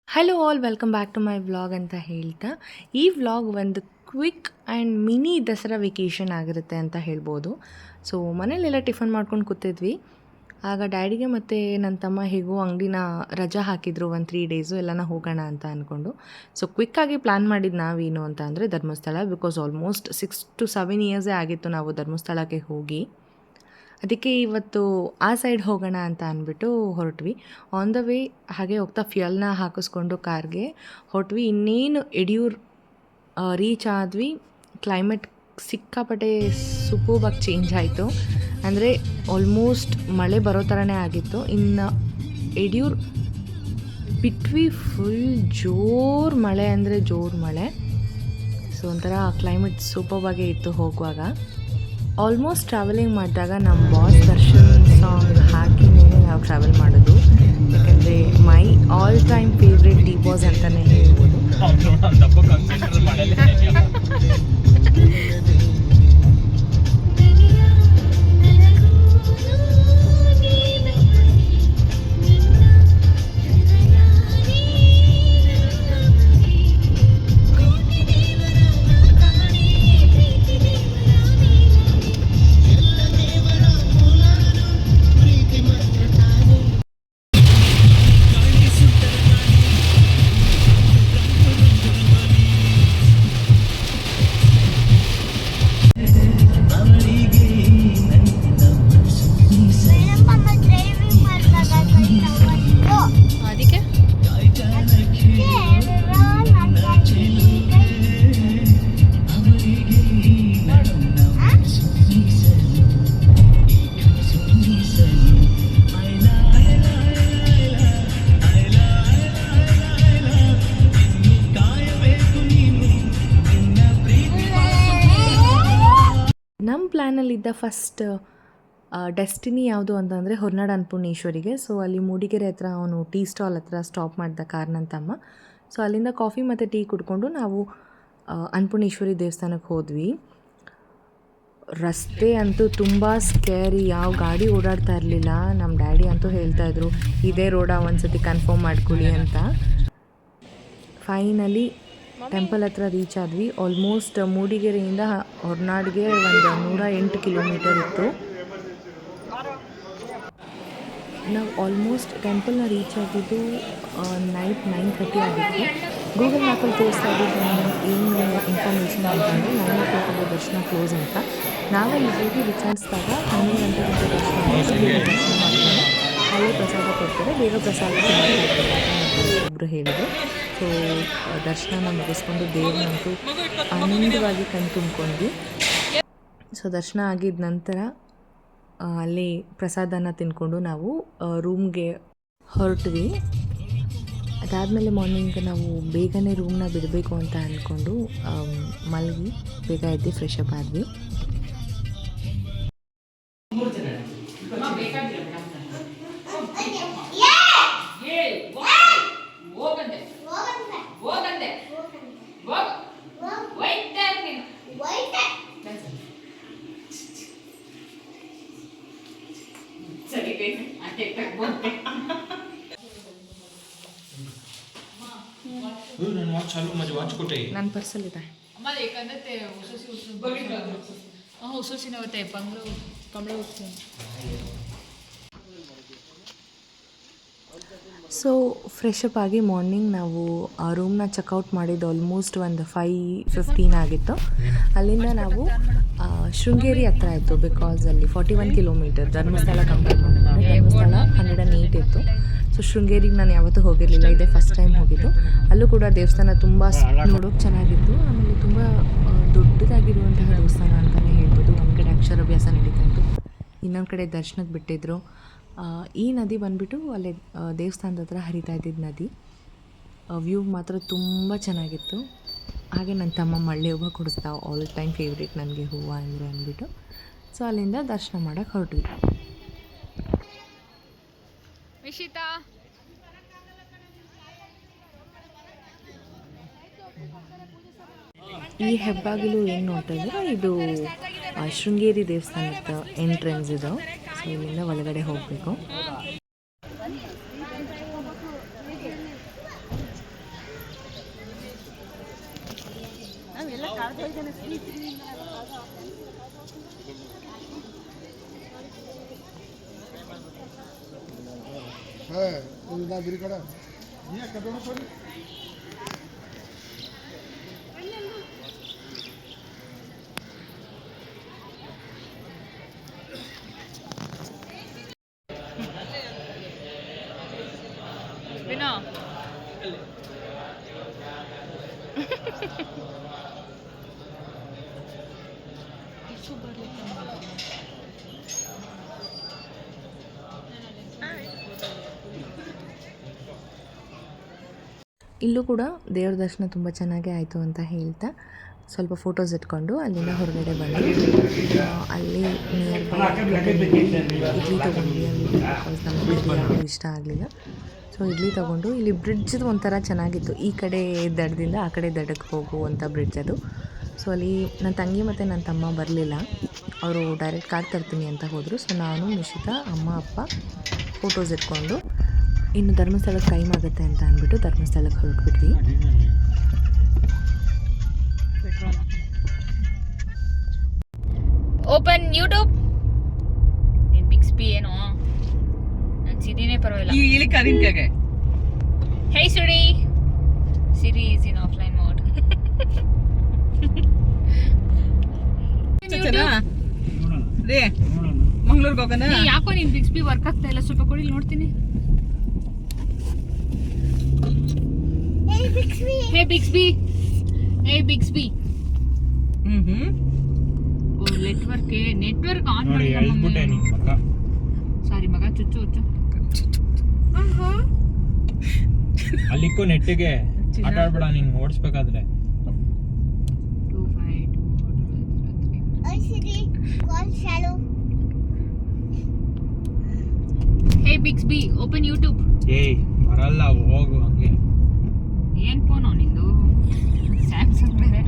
Hello all welcome back to my vlog ಅಂತ ಹೇಳ್ತಾ ಈ ವ್ಲಾಗ್ ಒಂದು quick and mini Dasara vacation ಆಗಿರುತ್ತೆ ಅಂತ ಹೇಳ್ಬೋದು. ಸೊ ಮನೇಲೆಲ್ಲ ಟಿಫನ್ ಮಾಡ್ಕೊಂಡು ಕೂತಿದ್ವಿ. ಆಗ ಡ್ಯಾಡಿಗೆ ಮತ್ತು ನನ್ನ ತಮ್ಮ ಹೇಗೋ ಅಂಗಡಿನ ರಜಾ ಹಾಕಿದ್ರು ಒಂದು 3 ಡೇಸು ಎಲ್ಲನ ಹೋಗೋಣ ಅಂತ ಅಂದ್ಕೊಂಡು. ಸೊ ಕ್ವಿಕ್ಕಾಗಿ ಪ್ಲ್ಯಾನ್ ಮಾಡಿದ್ದು ನಾವೇನು ಅಂತ ಅಂದರೆ ಧರ್ಮಸ್ಥಳ. ಬಿಕಾಸ್ ಆಲ್ಮೋಸ್ಟ್ 6 to 7 ಇಯರ್ಸೇ ಆಗಿತ್ತು ನಾವು ಧರ್ಮಸ್ಥಳಕ್ಕೆ ಹೋಗಿ. ಅದಕ್ಕೆ ಇವತ್ತು ಆ ಸೈಡ್ ಹೋಗೋಣ ಅಂತ ಅಂದ್ಬಿಟ್ಟು ಹೊರಟ್ವಿ. ಆನ್ ದ ವೇ ಹಾಗೆ ಹೋಗ್ತಾ ಫ್ಯೂಯಲ್ನ ಹಾಕಿಸ್ಕೊಂಡು ಕಾರ್ಗೆ ಹೊರಟ್ವಿ. ಇನ್ನೇನು ಯಡಿಯೂರು ರೀಚ್ ಆದ್ವಿ. ಕ್ಲೈಮೇಟ್ ಸಿಕ್ಕಾಪಟ್ಟೆ ಸೂಪರ್ಬಾಗಿ ಚೇಂಜ್ ಆಯಿತು. ಅಂದರೆ ಆಲ್ಮೋಸ್ಟ್ ಮಳೆ ಬರೋ ಥರನೇ ಆಗಿತ್ತು. ಇನ್ನು ಯಡಿಯೂರು ಬಿಟ್ವಿ ಫುಲ್ ಜೋರು ಮಳೆ ಅಂದರೆ ಜೋರು ಮಳೆ. ಸೊ ಒಂಥರ ಕ್ಲೈಮೇಟ್ ಸೂಪರ್ಬಾಗೇ ಇತ್ತು ಹೋಗುವಾಗ. ಆಲ್ಮೋಸ್ಟ್ ಟ್ರಾವೆಲಿಂಗ್ ಮಾಡಿದಾಗ ನಮ್ಮ ಬಾಸ್ ದರ್ಶನ್ ಸಾಂಗ್ ಹಾಕಿನೇ ನಾವು ಟ್ರಾವೆಲ್ ಮಾಡೋದು. ಯಾಕೆಂದರೆ my all time favourite D boss ಅಂತಲೇ ಹೇಳ್ಬೋದು. ನಮ್ಮ ಪ್ಲ್ಯಾನಲ್ಲಿದ್ದ ಫಸ್ಟ್ ಡೆಸ್ಟಿನಿ ಯಾವುದು ಅಂತಂದರೆ ಹೊರನಾಡು ಅನ್ನಪೂರ್ಣೇಶ್ವರಿಗೆ. ಸೊ ಅಲ್ಲಿ ಮೂಡಿಗೆರೆ ಹತ್ರ ಅವನು ಟೀ ಸ್ಟಾಲ್ ಹತ್ರ ಸ್ಟಾಪ್ ಮಾಡಿದ ಕಾರ್ ನನ್ನ ತಮ್ಮ. ಸೊ ಅಲ್ಲಿಂದ ಕಾಫಿ ಮತ್ತು ಟೀ ಕುಡ್ಕೊಂಡು ನಾವು ಅನ್ನಪೂರ್ಣೇಶ್ವರಿ ದೇವಸ್ಥಾನಕ್ಕೆ ಹೋದ್ವಿ. ರಸ್ತೆ ಅಂತೂ ತುಂಬ ಸ್ಕೇರಿ, ಯಾವ ಗಾಡಿ ಓಡಾಡ್ತಾ ಇರಲಿಲ್ಲ. ನಮ್ಮ ಡ್ಯಾಡಿ ಅಂತೂ ಹೇಳ್ತಾಯಿದ್ರು ಇದೇ ರೋಡ ಒಂದು ಸತಿ ಕನ್ಫರ್ಮ್ ಮಾಡ್ಕೊಳ್ಳಿ ಅಂತ. ಫೈನಲಿ ಟೆಂಪಲ್ ಹತ್ರ ರೀಚ್ ಆದ್ವಿ. ಆಲ್ಮೋಸ್ಟ್ ಮೂಡಿಗೆರೆಯಿಂದ ಹೊರನಾಡಿಗೆ ಒಂದು 108 ಕಿಲೋಮೀಟರ್ ಇತ್ತು. ನಾವು ಆಲ್ಮೋಸ್ಟ್ ಟೆಂಪಲ್ನ ರೀಚ್ ಆಗಿದ್ದು ನೈಟ್ 9:30 ಆಗಿತ್ತು. ಗೂಗಲ್ ಮ್ಯಾಪಲ್ಲಿ ತೋರಿಸ್ತಾ ಇದ್ದು ಏನು ಇನ್ಫಾರ್ಮೇಷನ್ ಅಂತಂದರೆ 9 o'clock ದರ್ಶನ ಕ್ಲೋಸ್ ಅಂತ. ನಾವಲ್ಲಿ ಹೋಗಿ ವಿಚಾರಿಸಿದಾಗ 11 ಗಂಟೆ ದರ್ಶನ ಮಾಡ್ಕೊಂಡು ಅಲ್ಲೇ ಪ್ರಸಾದ ಕೊಡ್ತಾರೆ, ಬೇಗ ಪ್ರಸಾದ ಒಬ್ಬರು ಹೇಳಿದರು. ಸೊ ದರ್ಶನ ಮುಗಿಸ್ಕೊಂಡು ದೇವ್ರನ್ನಂತೂ ಆನಂದವಾಗಿ ಕಣ್ ತುಂಬ್ಕೊಂಡ್ವಿ. ಸೊ ದರ್ಶನ ಆಗಿದ ನಂತರ ಅಲ್ಲಿ ಪ್ರಸಾದನ ತಿಂದ್ಕೊಂಡು ನಾವು ರೂಮ್ಗೆ ಹೊರಟ್ವಿ. ಅದಾದಮೇಲೆ ಮಾರ್ನಿಂಗ್ ನಾವು ಬೇಗನೆ ರೂಮ್ನ ಬಿಡಬೇಕು ಅಂತ ಅಂದ್ಕೊಂಡು ಮಲಗಿ ಬೇಗ ಎದ್ದು ಫ್ರೆಶ್ ಅಪ್ ಆದ್ವಿ. ನನ್ನ ಪರ್ಸಲ್ಲಿದೆ. ಸೊ ಫ್ರೆಶ್ ಅಪ್ ಆಗಿ ಮಾರ್ನಿಂಗ್ ನಾವು ಆ ರೂಮ್ನ ಚೆಕ್ಔಟ್ ಮಾಡಿದ್ದು ಆಲ್ಮೋಸ್ಟ್ ಒಂದು 5:15 ಆಗಿತ್ತು. ಅಲ್ಲಿಂದ ನಾವು ಶೃಂಗೇರಿ ಹತ್ರ ಇತ್ತು. ಬಿಕಾಸ್ ಅಲ್ಲಿ 41 ಕಿಲೋಮೀಟರ್ ಧರ್ಮಸ್ಥಳ ಕಂಪೇರ್ ಮಾಡಿದ್ರೆ ಧರ್ಮಸ್ಥಳ 108 ಇತ್ತು. ಸೊ ಶೃಂಗೇರಿಗೆ ನಾನು ಯಾವತ್ತೂ ಹೋಗಿರಲಿಲ್ಲ, ಇದೇ ಫಸ್ಟ್ ಟೈಮ್ ಹೋಗಿದ್ದು. ಅಲ್ಲೂ ಕೂಡ ದೇವಸ್ಥಾನ ತುಂಬ ನೋಡೋಕೆ ಚೆನ್ನಾಗಿತ್ತು. ಆಮೇಲೆ ತುಂಬ ದೊಡ್ಡದಾಗಿರುವಂತಹ ದೇವಸ್ಥಾನ ಅಂತಲೇ ಹೇಳ್ಬೋದು. ಒಂದು ಕಡೆ ಅಕ್ಷರಾಭ್ಯಾಸ ನಡೀತಾ ಇತ್ತು, ಇನ್ನೊಂದು ಕಡೆ ದರ್ಶನಕ್ಕೆ ಬಿಟ್ಟಿದ್ರು. ಈ ನದಿ ಬಂದುಬಿಟ್ಟು ಅಲ್ಲೇ ದೇವಸ್ಥಾನದ ಹತ್ರ ಹರಿತಾ ಇದ್ದಿದ್ದು ನದಿ. ವ್ಯೂ ಮಾತ್ರ ತುಂಬ ಚೆನ್ನಾಗಿತ್ತು. ಹಾಗೆ ನನ್ನ ತಮ್ಮ ಮಳ್ಳಿ ಹೂವು ಕೊಡಿಸ್ತಾ, ಆಲ್ ಟೈಮ್ ಫೇವ್ರೇಟ್ ನನಗೆ ಹೂವು ಅಂದರೆ ಅಂದ್ಬಿಟ್ಟು. ಸೊ ಅಲ್ಲಿಂದ ದರ್ಶನ ಮಾಡೋಕ್ಕೆ ಹೊರಟ್ವಿ. ಈ ಹೆಬ್ಬಾಗಿಲು ಏನು ನೋಡ್ತಾ ಇದ್ರೆ ಇದು ಶೃಂಗೇರಿ ದೇವಸ್ಥಾನದ ಎಂಟ್ರೆನ್ಸ್ ಇದು. ಸೊ ಇಲ್ಲಿಂದ ಒಳಗಡೆ ಹೋಗಬೇಕು. ವಿನೋ ಇಲ್ಲೂ ಕೂಡ ದೇವ್ರ ದರ್ಶನ ತುಂಬ ಚೆನ್ನಾಗೇ ಆಯಿತು ಅಂತ ಹೇಳ್ತಾ ಸ್ವಲ್ಪ ಫೋಟೋಸ್ ಇಟ್ಕೊಂಡು ಅಲ್ಲಿಂದ ಹೊರಗಡೆ ಬಂದು ಅಲ್ಲಿ ನಿಯರ್ ಬೈ ಇಡ್ಲಿ ತೊಗೊಂಡ್ವಿ ಅಲ್ಲಿ ಬಿಕಾಸ್ ನಮಗೆ ಯಾವುದು ಇಷ್ಟ ಆಗಲಿಲ್ಲ. ಸೊ ಇಡ್ಲಿ ತೊಗೊಂಡು ಇಲ್ಲಿ ಬ್ರಿಡ್ಜ್ ಒಂಥರ ಚೆನ್ನಾಗಿತ್ತು, ಈ ಕಡೆ ದಡದಿಂದ ಆ ಕಡೆ ದಡಕ್ಕೆ ಹೋಗುವಂಥ ಬ್ರಿಡ್ಜ್ ಅದು. ಸೊ ಅಲ್ಲಿ ನನ್ನ ತಂಗಿ ಮತ್ತು ನನ್ನ ತಮ್ಮ ಬರಲಿಲ್ಲ, ಅವರು ಡೈರೆಕ್ಟ್ ಕಾರ್ ತರ್ತೀನಿ ಅಂತ ಹೋದರು. ಸೊ ನಾನು ನಿಶಿತಾ ಅಮ್ಮ ಅಪ್ಪ ಫೋಟೋಸ್ ಇಟ್ಕೊಂಡು ಇನ್ನು ಧರ್ಮಸ್ಥಳಕ್ಕೆ ಟೈಮ್ ಆಗುತ್ತೆ ಅಂತ ಅಂದ್ಬಿಟ್ಟು ಧರ್ಮಸ್ಥಳಕ್ಕೆ ಹೊರಟ್ಬಿಟ್ವಿ. ಓಪನ್ ಯೂಟ್ಯೂಬ್ ನೀನು ಬಿಕ್ಸ್ಬಿ ಏನೋ ನಾನು ಸಿರಿನೇ ಪರವಾಗಿಲ್ಲ ಇಲ್ಲಿ ಕರಿಂಕಾಗೆ ಹೇ ಸಿರಿ ಸಿರಿ ಈಸ್ ಇನ್ ಆಫ್ಲೈನ್ ಮೋಡ್. ರೇ ಮಂಗ್ಳೂರ್ಗೆ ಹೋಗೋಣ. ಯಾಕೋ ನೀನು ಬಿಕ್ಸ್ಬಿ ವರ್ಕ್ ಆಗ್ತಾ ಇಲ್ಲ, ಸ್ವಲ್ಪ ಕೊಡಿ ನೋಡ್ತೀನಿ. ಹೇ ಬಿಕ್ಸ್ಬಿ ಹೇ ಬಿಕ್ಸ್ಬಿ ನೆಟ್ವರ್ಕ್ ಆನ್ ಮಾಡಿ ಸಾರಿ ಮಗ ಚುಚ್ಚು ಹುಚ್ಚು ಅಲ್ಲಿಕ್ಕೂ ನೆಟ್ಟಿಗೆ ಆಟ ಆಡ್ಬೇಡ ನೀನು ಓಡಿಸ್ಬೇಕಾದ್ರೆ. ಹೇ ಬಿಕ್ಸ್ಬಿ ಓಪನ್ ಯೂಟ್ಯೂಬ್. ಏಯ್ ಬರಲ್ಲ ಹೋಗು ಹಂಗೆ. ಏನ್ ಫೋನು ನಿಂದು ಸ್ಯಾಮ್ಸಂಗ್ ಬೇರೆ.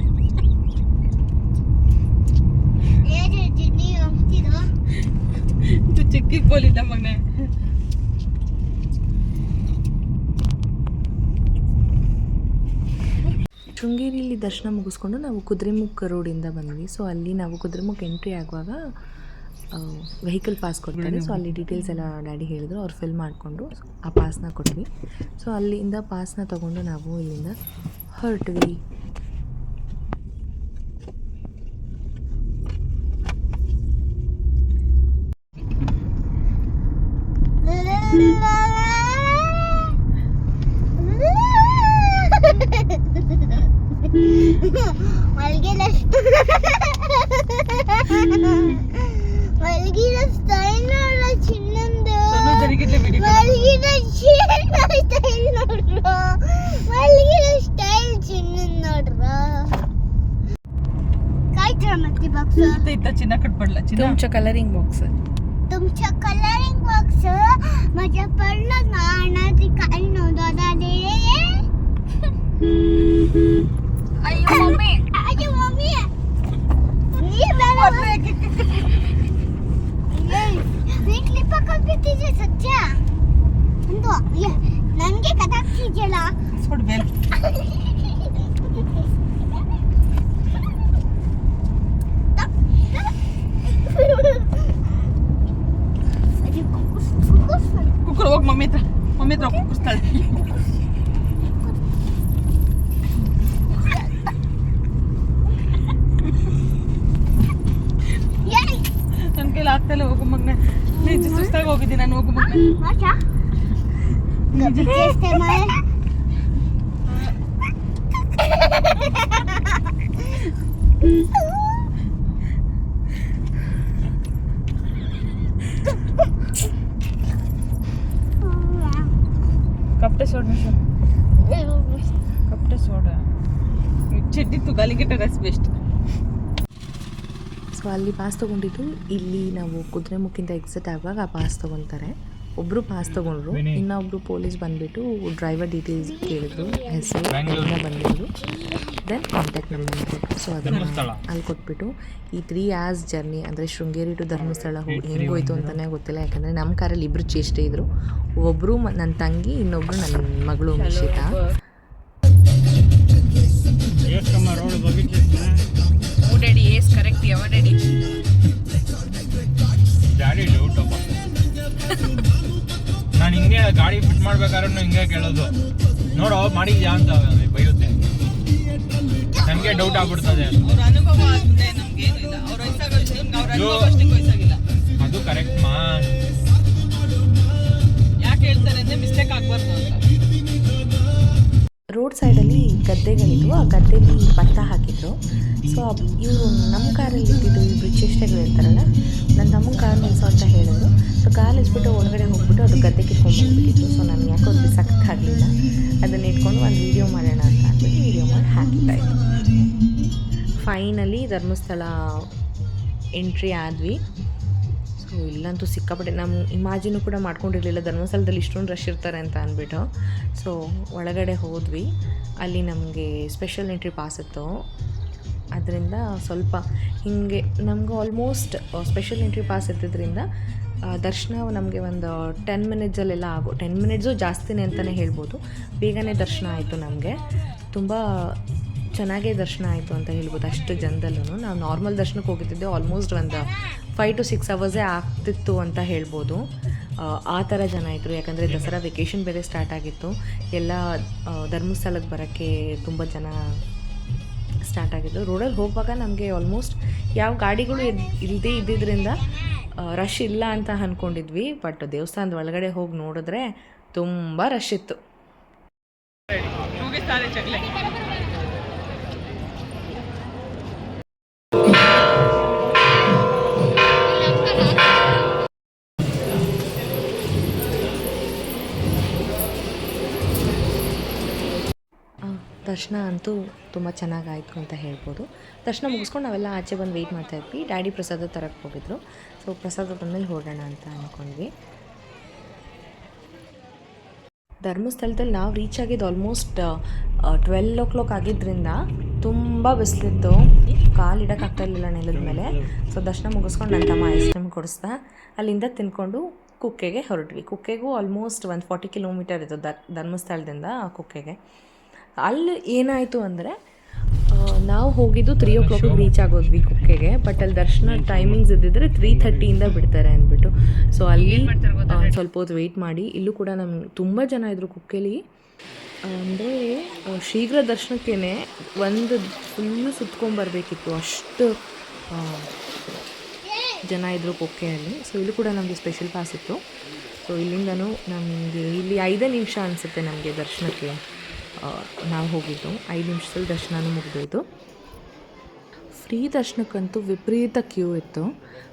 ಚಿಕ್ಕಿಗೆ ಬೋಲಿದ್ದ ಮಗನೆ. ಶೃಂಗೇರಿಯಲ್ಲಿ ದರ್ಶನ ಮುಗಿಸ್ಕೊಂಡು ನಾವು ಕುದುರೆಮುಖ ರೋಡಿಂದ ಬಂದ್ವಿ. ಸೊ ಅಲ್ಲಿ ನಾವು ಕುದುರೆಮುಖ ಎಂಟ್ರಿ ಆಗುವಾಗ ವೆಹಿಕಲ್ ಪಾಸ್ ಕೊಡ್ತಾರೆ. ಸೊ ಅಲ್ಲಿ ಡೀಟೇಲ್ಸ್ ಎಲ್ಲ ಡ್ಯಾಡಿ ಹೇಳಿದ್ರು, ಅವ್ರು ಫಿಲ್ ಮಾಡಿಕೊಂಡು ಆ ಪಾಸ್ನ ಕೊಟ್ವಿ. ಸೊ ಅಲ್ಲಿಂದ ಪಾಸ್ನ ತೊಗೊಂಡು ನಾವು ಇಲ್ಲಿಂದ ಹೊರಟ್ವಿ. चिन्ह कटपडला तुमच्या कलरिंग बॉक्स माझ्या पडलं ना ती काय नव्हतं ಅಯ್ಯೋ ಮಮ್ಮಿ अरे मम्मी ನೀ ಕ್ಲಿಪ್ ಹಾಕೊಂಡಿದ್ದೆ ಸತ್ಯ ಒಂದು ನನಗೆ ಕದಾಕ್ತಿದ್ಯಲ್ಲ सोड बेल कुकर ಹೋಗಿ ಮಮ್ಮಿ ಹತ್ರ ಕುಕ್ಕುಸ್ತಾಳೆ. ನನ್ನ ಕೈಲಿ ಆಗ್ತಲ್ಲ, ಹೋಗು ಮಗನೆ. ನಿಜ ಸುಸ್ತಾಗಿ ಹೋಗಿದ್ದೀನಿ ನಾನು, ಹೋಗು ಮಗನೆ. कपड़े सोड मिशन कपड़े सोड चड्डी तू गाली के ड्रेस बेस्ट. ಸೊ ಅಲ್ಲಿ ಪಾಸ್ ತೊಗೊಂಡಿದ್ದು ಇಲ್ಲಿ ನಾವು ಕುದುರೆಮುಖಿಂದ ಎಕ್ಸಿಟ್ ಆಗುವಾಗ ಆ ಪಾಸ್ ತೊಗೊತಾರೆ. ಒಬ್ಬರು ಪಾಸ್ ತೊಗೊಂಡ್ರು, ಇನ್ನೊಬ್ಬರು ಪೊಲೀಸ್ ಬಂದುಬಿಟ್ಟು ಡ್ರೈವರ್ ಡೀಟೇಲ್ಸ್ ಕೇಳಿದ್ರು, ಹೆಸರು ಎಲ್ಲ ಬಂದಿದ್ರು, ದೆನ್ ಕಾಂಟ್ಯಾಕ್ಟ್ ನಂಬರ್ ಕೊಟ್ಟರು. ಸೊ ಅದನ್ನು ಅಲ್ಲಿ ಕೊಟ್ಬಿಟ್ಟು ಈ 3 hours ಜರ್ನಿ ಅಂದರೆ ಶೃಂಗೇರಿ ಟು ಧರ್ಮಸ್ಥಳ ಹೆಂಗೋಯ್ತು ಅಂತಲೇ ಗೊತ್ತಿಲ್ಲ. ಯಾಕಂದರೆ ನಮ್ಮ ಕಾರಲ್ಲಿ ಇಬ್ಬರು ಚೇಷ್ಟೆ ಇದ್ದರು, ಒಬ್ಬರು ನನ್ನ ತಂಗಿ, ಇನ್ನೊಬ್ಬರು ನನ್ನ ಮಗಳು ನಿಶಿತಾ. ರೋಡ್ ಗಾಡಿ ಫಿಟ್ ಮಾಡ್ಬೇಕಾದ್ರೂ ಹಿಂಗೆ ಕೇಳೋದು, ನೋಡು ಮಾಡಿದ್ಯಾ ಅಂತ ಬೈಯುತ್ತೆ. ನನಗೆ ಡೌಟ್ ಆಗ್ಬಿಡ್ತದೆ. ಅವ್ರ ಅನುಭವ ಆದ್ಮೇಲೆ ನಮ್ಗೇನು ಇಲ್ಲ. ಅವ್ರ ಅನುಭವ ಅಷ್ಟಕ್ಕೆ ವಯಸ್ಸಾಗಿಲ್ಲ. ಅದು ಕರೆಕ್ಟ್ ಮಾ. ಯಾಕೆ ಹೇಳ್ತಾರೆ ಅಂದ್ರೆ ಮಿಸ್ಟೇಕ್ ಆಗ್ಬಾರ್ದು ಅಂತ. ರೋಡ್ ಸೈಡಲ್ಲಿ ಗದ್ದೆಗಳಿದ್ವು, ಆ ಗದ್ದೆಲಿ ಭತ್ತ ಹಾಕಿದ್ರು. ಸೊ ಇವರು ನಮ್ಮ ಕಾರಲ್ಲಿ ಇದ್ದಿದ್ದು ಇಬ್ಬರು ಚೇಷ್ಟೆಗಳು ಇರ್ತಾರಲ್ಲ, ನನ್ನ ತಮ್ಮನ ಕಾರ್ ನಿಲ್ಸೋ ಅಂತ ಹೇಳಿದ್ರು. ಸೊ ಕಾರ್ ನಿಲ್ಸ್ಬಿಟ್ಟು ಒಳಗಡೆ ಹೋಗ್ಬಿಟ್ಟು ಅದು ಗದ್ದೆ ಕಿತ್ಕೊಂಡ್ಬಂದ್ಬಿಟ್ಟಿತ್ತು. ಸೊ ನಾನು ಯಾಕೋ ಅದು ಸಖತ್ತಾಗಲಿಲ್ಲ, ಅದನ್ನ ಇಟ್ಕೊಂಡು ಒಂದು ವೀಡಿಯೋ ಮಾಡೋಣ ಅಂತ ಅಂದ್ಬಿಟ್ಟು ವೀಡಿಯೋ ಮಾಡಿ ಹಾಕಿದ್ದಾಯಿತು. ಫೈನಲಿ ಧರ್ಮಸ್ಥಳ ಎಂಟ್ರಿ ಆದ್ವಿ. ಸೊ ಇಲ್ಲಂತೂ ಸಿಕ್ಕಾಪಟ್ಟೆ ನಮ್ಮ ಇಮ್ಯಾಜಿನು ಕೂಡ ಮಾಡ್ಕೊಂಡಿರಲಿಲ್ಲ ಧರ್ಮಸ್ಥಳದಲ್ಲಿ ಇಷ್ಟೊಂದು ರಶ್ ಇರ್ತಾರೆ ಅಂತ ಅಂದ್ಬಿಟ್ಟು. ಸೊ ಒಳಗಡೆ ಹೋದ್ವಿ. ಅಲ್ಲಿ ನಮಗೆ ಸ್ಪೆಷಲ್ ಎಂಟ್ರಿ ಪಾಸ್ ಇತ್ತು, ಅದರಿಂದ ಸ್ವಲ್ಪ ಹೀಗೆ ನಮ್ಗೆ ಆಲ್ಮೋಸ್ಟ್ ಸ್ಪೆಷಲ್ ಎಂಟ್ರಿ ಪಾಸ್ ಇದ್ದಿದ್ದರಿಂದ ದರ್ಶನ ನಮಗೆ ಒಂದು 10 ಮಿನಿಟ್ಸಲ್ಲೆಲ್ಲ 10 ಮಿನಿಟ್ಸು ಜಾಸ್ತಿನೇ ಅಂತಲೇ ಹೇಳ್ಬೋದು. ಬೇಗನೆ ದರ್ಶನ ಆಯಿತು. ನಮಗೆ ತುಂಬ ಚೆನ್ನಾಗೇ ದರ್ಶನ ಆಯಿತು ಅಂತ ಹೇಳ್ಬೋದು. ಅಷ್ಟು ಜನದಲ್ಲೂ ನಾವು ನಾರ್ಮಲ್ ದರ್ಶನಕ್ಕೆ ಹೋಗಿದ್ದಿದ್ದೆ ಆಲ್ಮೋಸ್ಟ್ ಒಂದು 5 to 6 ಅವರ್ಸೇ ಆಗ್ತಿತ್ತು ಅಂತ ಹೇಳ್ಬೋದು. ಆ ಥರ ಜನ ಇದ್ದರು, ಯಾಕಂದರೆ ದಸರಾ ವೆಕೇಷನ್ ಬೇರೆ ಸ್ಟಾರ್ಟ್ ಆಗಿತ್ತು. ಎಲ್ಲ ಧರ್ಮಸ್ಥಳಕ್ಕೆ ಬರೋಕ್ಕೆ ತುಂಬ ಜನ ಸ್ಟಾರ್ಟ್ ಆಗಿದ್ದು. ರೋಡಲ್ಲಿ ಹೋಗುವಾಗ ನಮಗೆ ಆಲ್ಮೋಸ್ಟ್ ಯಾವ ಗಾಡಿಗಳು ಇಲ್ಲದೇ ಇದ್ದಿದ್ದರಿಂದ ರಶ್ ಇಲ್ಲ ಅಂತ ಅಂದ್ಕೊಂಡಿದ್ವಿ. ಬಟ್ ದೇವಸ್ಥಾನದ ಒಳಗಡೆ ಹೋಗಿ ನೋಡಿದ್ರೆ ತುಂಬ ರಶ್ ಇತ್ತು. ದರ್ಶನ ಅಂತೂ ತುಂಬ ಚೆನ್ನಾಗಾಯಿತು ಅಂತ ಹೇಳ್ಬೋದು. ದರ್ಶನ ಮುಗಿಸ್ಕೊಂಡು ನಾವೆಲ್ಲ ಆಚೆ ಬಂದು ವೆಯ್ಟ್ ಮಾಡ್ತಾಯಿದ್ವಿ. ಡ್ಯಾಡಿ ಪ್ರಸಾದ ತರಕ್ಕೆ ಹೋಗಿದ್ರು. ಸೊ ಪ್ರಸಾದ ಬಂದಮೇಲೆ ಹೊರಡೋಣ ಅಂತ ಅಂದ್ಕೊಂಡ್ವಿ. ಧರ್ಮಸ್ಥಳದಲ್ಲಿ ನಾವು ರೀಚ್ ಆಗಿದ್ದು ಆಲ್ಮೋಸ್ಟ್ 12 o'clock ಆಗಿದ್ದರಿಂದ ತುಂಬ ಬಿಸಿಲಿತ್ತು, ಕಾಲು ಇಡೋಕ್ಕಾಗ್ತಾಯಿರಲಿಲ್ಲ ನೆಲದ ಮೇಲೆ. ಸೊ ದರ್ಶನ ಮುಗಿಸ್ಕೊಂಡು ನನ್ನ ತಮ್ಮ ಐಸ್ ಕ್ರೀಮ್ ಕೊಡಿಸ್ದ. ಅಲ್ಲಿಂದ ತಿನ್ಕೊಂಡು ಕುಕ್ಕೆಗೆ ಹೊರಟ್ವಿ. ಕುಕ್ಕೆಗೂ ಆಲ್ಮೋಸ್ಟ್ 140 ಕಿಲೋಮೀಟರ್ ಇತ್ತು ಧರ್ಮಸ್ಥಳದಿಂದ ಕುಕ್ಕೆಗೆ. ಅಲ್ಲಿ ಏನಾಯಿತು ಅಂದರೆ ನಾವು ಹೋಗಿದ್ದು 3 o'clock ರೀಚ್ ಆಗೋದ್ವಿ ಕುಕ್ಕೆಗೆ. ಬಟ್ ಅಲ್ಲಿ ದರ್ಶನ ಟೈಮಿಂಗ್ಸ್ ಇದ್ದಿದ್ರೆ 3:30 ಬಿಡ್ತಾರೆ ಅಂದ್ಬಿಟ್ಟು. ಸೊ ಅಲ್ಲಿ ಸ್ವಲ್ಪ ಹೊತ್ತು ವೆಯ್ಟ್ ಮಾಡಿ. ಇಲ್ಲೂ ಕೂಡ ನಮ್ಗೆ ತುಂಬ ಜನ ಇದ್ದರು ಕುಕ್ಕೆಲಿ. ಅಂದರೆ ಶೀಘ್ರ ದರ್ಶನಕ್ಕೇ ಒಂದು ಫುಲ್ಲು ಸುತ್ಕೊಂಬರ್ಬೇಕಿತ್ತು, ಅಷ್ಟು ಜನ ಇದ್ದರು ಕುಕ್ಕೆಯಲ್ಲಿ. ಸೊ ಇಲ್ಲೂ ಕೂಡ ನಮಗೆ ಸ್ಪೆಷಲ್ ಪಾಸ್ ಇತ್ತು. ಸೊ ಇಲ್ಲಿಂದನೂ ನಮಗೆ ಇಲ್ಲಿ 5 ನಿಮಿಷ ಅನಿಸುತ್ತೆ ನಮಗೆ ದರ್ಶನಕ್ಕೆ. ನಾವು ಹೋಗಿದ್ದು 5 ನಿಮಿಷದಲ್ಲಿ ದರ್ಶನನೂ ಮುಗಿದೋಯ್ತು. ಫ್ರೀ ದರ್ಶನಕ್ಕಂತೂ ವಿಪರೀತ ಕ್ಯೂ ಇತ್ತು.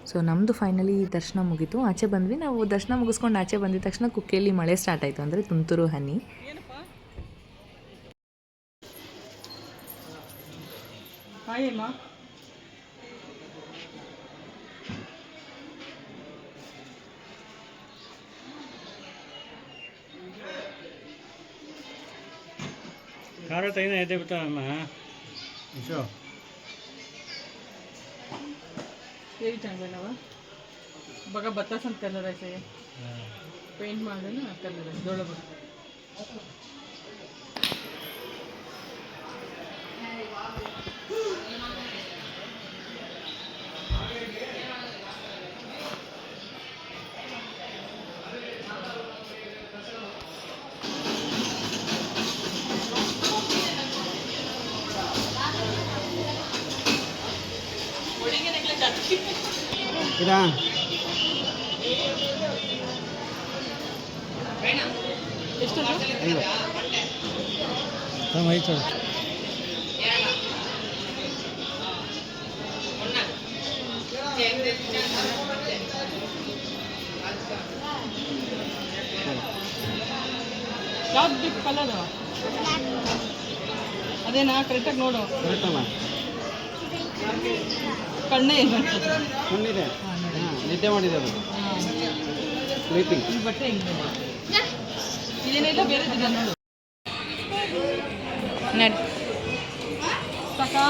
ಸೊ ನಮ್ಮದು ಫೈನಲಿ ದರ್ಶನ ಮುಗೀತು, ಆಚೆ ಬಂದ್ವಿ. ನಾವು ದರ್ಶನ ಮುಗಿಸ್ಕೊಂಡು ಆಚೆ ಬಂದಿದ ತಕ್ಷಣ ಕುಕ್ಕೆಯಲ್ಲಿ ಮಳೆ ಸ್ಟಾರ್ಟ್ ಆಯಿತು, ಅಂದರೆ ತುಂತುರು ಹನಿ. कार तैना येते बता अम्मा इसो ये चांगला नवा बघा बत्तास ಅಂತ ಕಲರ್ ಐತೆ ಪೇಂಟ್ ಮಾಡೋಣ ಕಲರ್ ದೊಡ್ಡ ಬರ इरा ಎಷ್ಟು ಐದು ತಮ್ಮ ಐದು ಯಾವ್ದು ಬೇಕು ಕಲರ್ ಅದೇನಾ ಕರೆಕ್ಟಾಗಿ ನೋಡು. ಕರೆಕ್ಟಮ್ಮ ಕಣ್ಣೇ ಏನು ಮಾಡ್ತದೆ ಕಣ್ಣಿದೆ. ಹಾಂ ನಿದ್ದೆ ಮಾಡಿದೆ ಅದು ಸ್ಲೀಪಿಂಗ್. ಈ ಬಟ್ಟೆ ಹೆಂಗೆ ಇದೇನಿಲ್ಲ ಬೇರೆ ಇದೆ ನೋಡು. ಸಾಕಾ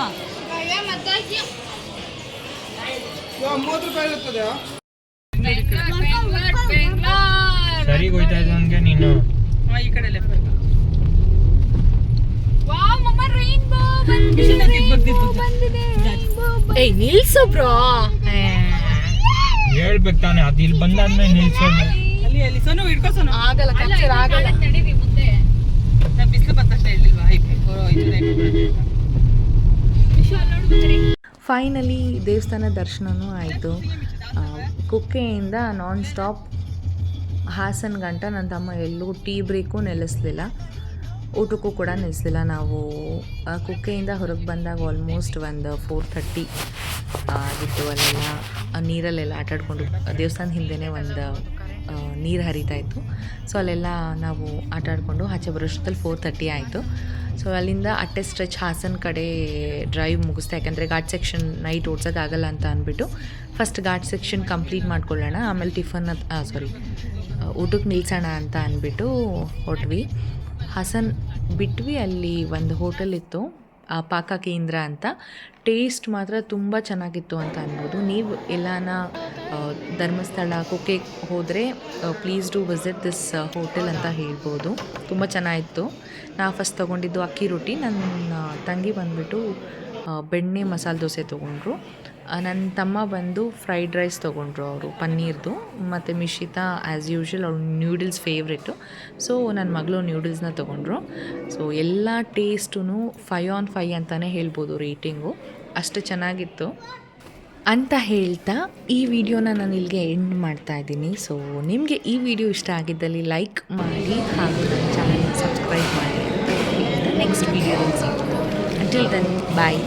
30 ರೂಪಾಯಿ ಇರುತ್ತದೆ. ಸರಿಗೆ ಹೋಯ್ತಾ ಇದ್ದ ನನಗೆ ನೀನು ಈ ಕಡೆ ಲೆಫ್ಟ್ ಏಯ್ ನಿಲ್ಸು ಬ್ರೋ, ಹೇಳ್ಬೇಕು ತಾನೆ, ಅದು ಇಲ್ಲಿ ಬಂದಾದ್ಮೇಲೆ ನಿಲ್ಸೋದು. ಇಲ್ಲಿ ಅಲ್ಲಿ ಸೋನು ಹಿಡ್ಕೋ ಸೋನು. ಆಗಲ್ಲ ಕ್ಯಾಪ್ಚರ್ ಆಗಲ್ಲ. ನಡೀರಿ ಮುಂದೆ. ನಾ ಬಿಸಿಲು ಬಂದ ತಕ್ಷಣ ಹೇಳಿಲ್ವಾ ಫೈನಲಿ ದೇವಸ್ಥಾನ ದರ್ಶನವೂ ಆಯಿತು. ಕುಕ್ಕೆಯಿಂದ ನಾನ್ ಸ್ಟಾಪ್ ಹಾಸನ ಗಂಟ ನನ್ನ ತಮ್ಮ ಎಲ್ಲೂ ಟೀ ಬ್ರೇಕು ನಿಲ್ಲಿಸ್ಲಿಲ್ಲ, ಊಟಕ್ಕೂ ಕೂಡ ನಿಲ್ಲಿಸಲಿಲ್ಲ. ನಾವು ಕುಕ್ಕೆಯಿಂದ ಹೊರಗೆ ಬಂದಾಗ ಆಲ್ಮೋಸ್ಟ್ ಒಂದು 4:30 ಆಗಿತ್ತು. ಅಲ್ಲೆಲ್ಲ ನೀರಲ್ಲೆಲ್ಲ ಆಟಾಡಿಕೊಂಡು ದೇವಸ್ಥಾನದ ಹಿಂದೆಯೇ ಒಂದು ನೀರು ಹರಿತಾ ಇತ್ತು. ಸೊ ಅಲ್ಲೆಲ್ಲ ನಾವು ಆಟಾಡಿಕೊಂಡು ಆಚೆ ಬರೋಷ್ಟರಲ್ಲಿ 4:30 ಆಯಿತು. ಸೊ ಅಲ್ಲಿಂದ ಅಟ್ಟೆ ಸ್ಟ್ರೆಚ್ ಹಾಸನ ಕಡೆ ಡ್ರೈವ್ ಮುಗಿಸ್ತಾ, ಯಾಕಂದರೆ ಘಾಟ್ ಸೆಕ್ಷನ್ ನೈಟ್ ಓಡ್ಸೋಕ್ಕಾಗಲ್ಲ ಅಂತ ಅಂದ್ಬಿಟ್ಟು ಫಸ್ಟ್ ಘಾಟ್ ಸೆಕ್ಷನ್ ಕಂಪ್ಲೀಟ್ ಮಾಡ್ಕೊಳ್ಳೋಣ, ಆಮೇಲೆ ಊಟಕ್ಕೆ ನಿಲ್ಸೋಣ ಅಂತ ಅಂದ್ಬಿಟ್ಟು ಹೊಟ್ವಿ. ಹಾಸನ ಬಿಟ್ವಿ. ಅಲ್ಲಿ ಒಂದು ಹೋಟೆಲ್ ಇತ್ತು, ಪಾಕ ಕೇಂದ್ರ ಅಂತ. ಟೇಸ್ಟ್ ಮಾತ್ರ ತುಂಬ ಚೆನ್ನಾಗಿತ್ತು ಅಂತ ಅನ್ಬೋದು. ನೀವು ಎಲ್ಲಾನ ಧರ್ಮಸ್ಥಳ ಕುಕ್ಕೆಗೆ ಹೋದರೆ please do visit this hotel ಅಂತ ಹೇಳ್ಬೋದು. ತುಂಬ ಚೆನ್ನಾಗಿತ್ತು. ನಾವು ಫಸ್ಟ್ ತೊಗೊಂಡಿದ್ದು ಅಕ್ಕಿ ರೊಟ್ಟಿ, ನನ್ನ ತಂಗಿ ಬಂದುಬಿಟ್ಟು ಬೆಣ್ಣೆ ಮಸಾಲೆ ದೋಸೆ ತೊಗೊಂಡ್ರು, ನನ್ನ ತಮ್ಮ ಬಂದು ಫ್ರೈಡ್ ರೈಸ್ ತೊಗೊಂಡ್ರು ಅವರು ಪನ್ನೀರ್ದು, ಮತ್ತು ಮಿಶಿತಾ ಆ್ಯಸ್ ಯೂಶ್ವಲ್ ಅವ್ರು ನ್ಯೂಡಲ್ಸ್ ಫೇವ್ರೆಟು, ಸೊ ನನ್ನ ಮಗಳು ನ್ಯೂಡಲ್ಸ್ನ ತೊಗೊಂಡ್ರು. ಸೊ ಎಲ್ಲ ಟೇಸ್ಟೂ 5/5 ಅಂತಲೇ ಹೇಳ್ಬೋದು ರೇಟಿಂಗು, ಅಷ್ಟು ಚೆನ್ನಾಗಿತ್ತು ಅಂತ ಹೇಳ್ತಾ ಈ ವಿಡಿಯೋನ ನಾನು ಇಲ್ಲಿಗೆ ಎಂಡ್ ಮಾಡ್ತಾ ಇದ್ದೀನಿ. ಸೊ ನಿಮಗೆ ಈ ವಿಡಿಯೋ ಇಷ್ಟ ಆಗಿದ್ದಲ್ಲಿ ಲೈಕ್ ಮಾಡಿ ಹಾಗೂ ನನ್ನ ಚಾನಲ್ನ ಸಬ್ಸ್ಕ್ರೈಬ್ ಮಾಡಿ. ನೆಕ್ಸ್ಟ್ ವಿಡಿಯೋದಲ್ಲಿ ಸಿಗ್ತೀನಿ. ಅಂಟಿಲ್ ದೆನ್ ಬಾಯ್.